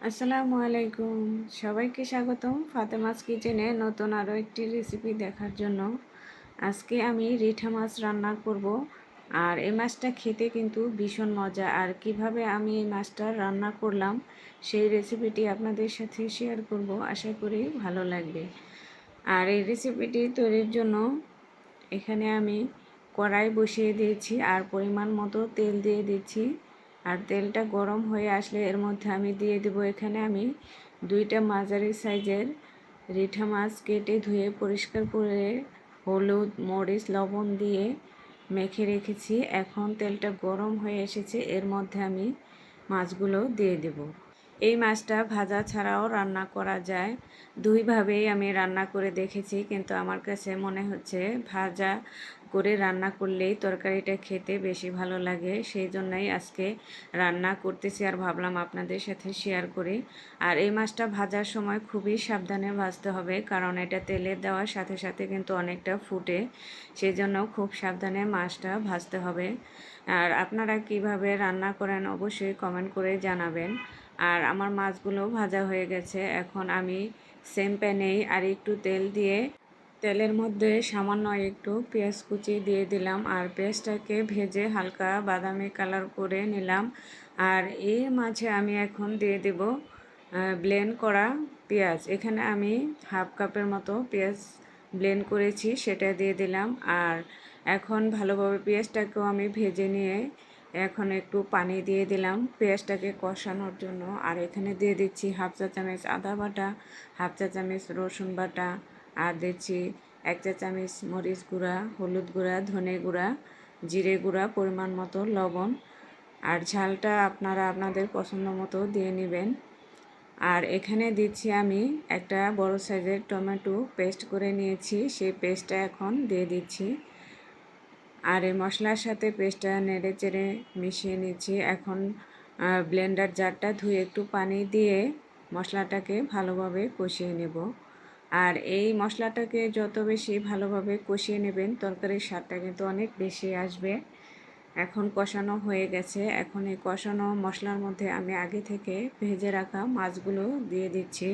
আসসালামু আলাইকুম। সবাইকে স্বাগতম ফাতেমাস কিচেনে নতুন আরও একটি রেসিপি দেখার জন্য। আজকে আমি রিঠা মাছ রান্না করব। আর এই মাছটা খেতে কিন্তু ভীষণ মজা। আর কিভাবে আমি এই মাছটা রান্না করলাম সেই রেসিপিটি আপনাদের সাথে শেয়ার করব। আশা করি ভালো লাগবে। আর এই রেসিপিটি তৈরির জন্য এখানে আমি কড়াই বসিয়ে দিয়েছি আর পরিমাণ মতো তেল দিয়ে দিচ্ছি। আর তেলটা গরম হয়ে আসলে এর মধ্যে আমি দিয়ে দেব এখানে আমি 2টা মাঝারি সাইজের রিঠা মাছ কেটে ধুয়ে পরিষ্কার করে হলুদ মরিচ লবণ দিয়ে মেখে রেখেছি। এখন তেলটা গরম হয়ে এসেছে, এর মধ্যে আমি মাছগুলো দিয়ে দেব। এই মাছটা ভাজা ছাড়াও রান্না করা যায়। দুইভাবেই আমি রান্না করে দেখেছি, কিন্তু আমার কাছে মনে হচ্ছে ভাজা করে রান্না করলেই তরকারিটা খেতে বেশি ভালো লাগে। সেই জন্যই আজকে রান্না করতেছি আর ভাবলাম আপনাদের সাথে শেয়ার করি। আর এই মাছটা ভাজার সময় খুবই সাবধানে ভাজতে হবে, কারণ এটা তেলে দেওয়ার সাথে সাথে কিন্তু অনেকটা ফুটে। সেই জন্য খুব সাবধানে মাছটা ভাজতে হবে। আর আপনারা কিভাবে রান্না করেন অবশ্যই কমেন্ট করে জানাবেন। আর আমার মাছগুলো ভাজা হয়ে গেছে। এখন আমি সেম প্যানেই আর একটু তেল দিয়ে তেলের মধ্যে সামান্য একটু পেঁয়াজ কুচি দিয়ে দিলাম। আর পেঁয়াজটাকে ভেজে হালকা বাদামি কালার করে নিলাম। আর এর মাঝে আমি এখন দিয়ে দেব ব্লেন্ড করা পেঁয়াজ। এখানে আমি হাফ কাপের মতো পেঁয়াজ ব্লেন্ড করেছি, সেটা দিয়ে দিলাম। আর এখন ভালোভাবে পেঁয়াজটাকেও আমি ভেজে নিয়ে এখন একটু পানি দিয়ে দিলাম পেঁয়াজটাকে কষানোর জন্য। আর এখানে দিয়ে দিচ্ছি হাফ চা চামচ আদা বাটা, হাফ চা চামচ রসুন বাটা, আর দিচ্ছি 1 চা চামচ মরিচ গুঁড়া, হলুদ গুঁড়া, ধনে গুঁড়া, জিরে গুঁড়া, পরিমাণ মতো লবণ। আর ঝালটা আপনারা আপনাদের পছন্দ মতো দিয়ে নেবেন। আর এখানে দিচ্ছি আমি একটা বড় সাইজের টমেটো পেস্ট করে নিয়েছি, সেই পেস্টটা এখন দিয়ে দিচ্ছি। আর এই মশলার সাথে পেস্টটা নেড়ে চেড়ে মিশিয়ে নিচ্ছি। এখন ব্লেন্ডার জারটা ধুয়ে একটু পানি দিয়ে মশলাটাকে ভালোভাবে কষিয়ে নেব। আর এই মশলাটাকে যত বেশি ভালোভাবে কষিয়ে নেবেন তরকারির স্বাদটা কিন্তু অনেক বেশি আসবে। এখন কষানো হয়ে গেছে। এখন এই কষানো মশলার মধ্যে আমি আগে থেকে ভেজে রাখা মাছগুলো দিয়ে দিচ্ছি।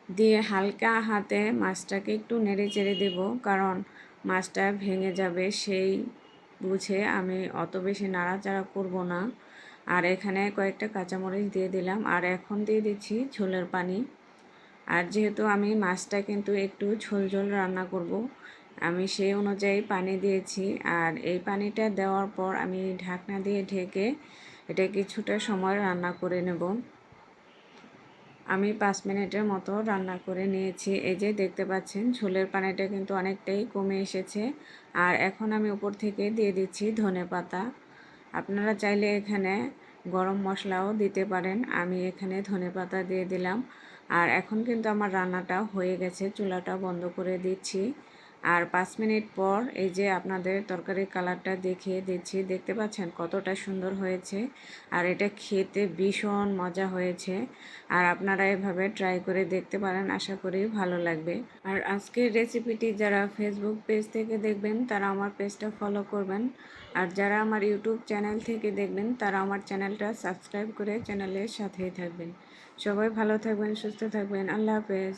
দিয়ে হালকা হাতে মাছটাকে একটু নেড়ে চেড়ে দেব, কারণ মাছটা ভেঙে যাবে সেই বুঝে আমি অত বেশি নাড়াচাড়া করব না। আর এখানে কয়েকটা কাঁচামরিচ দিয়ে দিলাম। আর এখন দিয়ে দিচ্ছি ঝোলের পানি। আর যেহেতু আমি মাছটা কিন্তু একটু ঝোল ঝোল রান্না করব, আমি সেই অনুযায়ী পানি দিয়েছি। আর এই পানিটা দেওয়ার পর আমি ঢাকনা দিয়ে ঢেকে এটা কিছুটা সময় রান্না করে নেব। আমি 5 মিনিটের মতো রান্না করে নিয়েছি। এই যে দেখতে পাচ্ছেন ঝোলের পানিটা কিন্তু অনেকটাই কমে এসেছে। আর এখন আমি উপর থেকে দিয়ে দিচ্ছি ধনেপাতা। আপনারা চাইলে এখানে গরম মশলাও দিতে পারেন, আমি এখানে ধনেপাতা দিয়ে দিলাম। আর এখন কিন্তু আমার রান্নাটা হয়ে গেছে, চুলাটা বন্ধ করে দিচ্ছি। আর 5 মিনিট পর এই যে আপনাদের তরকারির কালারটা দেখিয়ে দিচ্ছি, দেখতে পাচ্ছেন কতটা সুন্দর হয়েছে। আর এটা খেতে ভীষণ মজা হয়েছে। আর আপনারা এভাবে ট্রাই করে দেখতে পারেন, আশা করি ভালো লাগবে। আর আজকের রেসিপিটি যারা ফেসবুক পেজ থেকে দেখবেন তারা আমার পেজটা ফলো করবেন। আর যারা আমার ইউটিউব চ্যানেল থেকে দেখবেন তারা আমার চ্যানেলটা সাবস্ক্রাইব করে চ্যানেলের সাথেই থাকবেন। সবাই ভালো থাকবেন, সুস্থ থাকবেন। আল্লাহ হাফেজ।